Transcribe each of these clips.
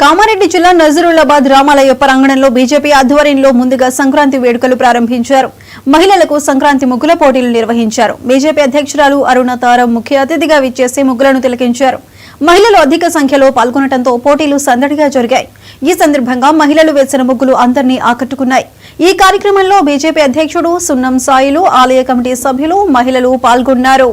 కామారెడ్డి జిల్లా నజరులాబాద్ రామాలయ ప్రాంగణంలో బీజేపీ ఆధ్వర్యంలో ముందుగా సంక్రాంతి వేడుకలు ప్రారంభించారు. మహిళలకు సంక్రాంతి ముగ్గుల పోటీలు నిర్వహించారు. బీజేపీ అధ్యక్షురాలు అరుణ తారం ముఖ్య అతిథిగా విచ్చేసి ముగ్గులను తిలకించారు. మహిళలు అధిక సంఖ్యలో పాల్గొనడంతో పోటీలు సందడిగా జరిగాయి. ఈ సందర్భంగా మహిళలు వేసిన ముగ్గులు అందరినీ ఆకట్టుకున్నాయి. ఈ కార్యక్రమంలో బీజేపీ అధ్యక్షుడు సున్నం సాయిలు, ఆలయ కమిటీ సభ్యులు, మహిళలు పాల్గొన్నారు.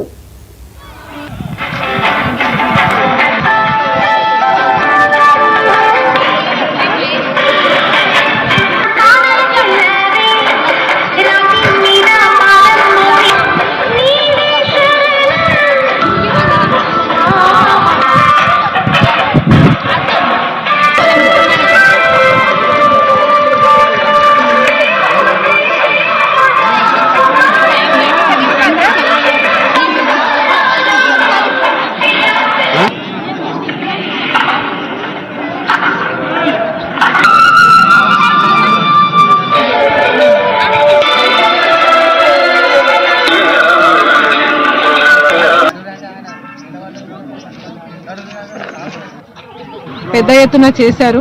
పెద్ద ఎత్తున చేశారు.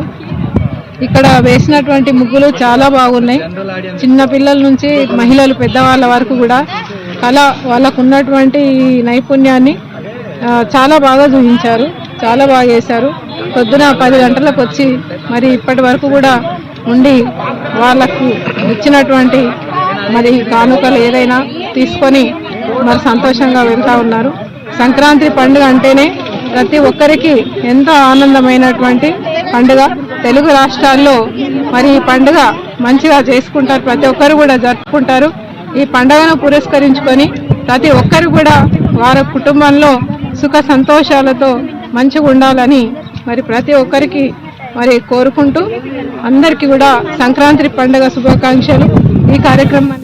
ఇక్కడ వేసినటువంటి ముగ్గులు చాలా బాగున్నాయి. చిన్న పిల్లల నుంచి మహిళలు పెద్దవాళ్ళ వరకు కూడా వాళ్ళకు ఉన్నటువంటి నైపుణ్యాన్ని చాలా బాగా చూపించారు. చాలా బాగా చేశారు. పొద్దున 10 గంటలకు వచ్చి మరి ఇప్పటి వరకు కూడా ఉండి వాళ్ళకు ఇచ్చినటువంటి మరి కానుకలు ఏదైనా తీసుకొని మరి సంతోషంగా వెళ్తూ ఉన్నారు. సంక్రాంతి పండుగ అంటేనే ప్రతి ఒక్కరికి ఎంతో ఆనందమైనటువంటి పండుగ. తెలుగు రాష్ట్రాల్లో మరి ఈ పండుగ మంచిగా చేసుకుంటారు. ప్రతి ఒక్కరు కూడా జరుపుకుంటారు. ఈ పండుగను పురస్కరించుకొని ప్రతి ఒక్కరు కూడా వారి కుటుంబంలో సుఖ సంతోషాలతో మంచిగా ఉండాలని మరి ప్రతి ఒక్కరికి మరి కోరుకుంటూ అందరికీ కూడా సంక్రాంతి పండుగ శుభాకాంక్షలు. ఈ కార్యక్రమం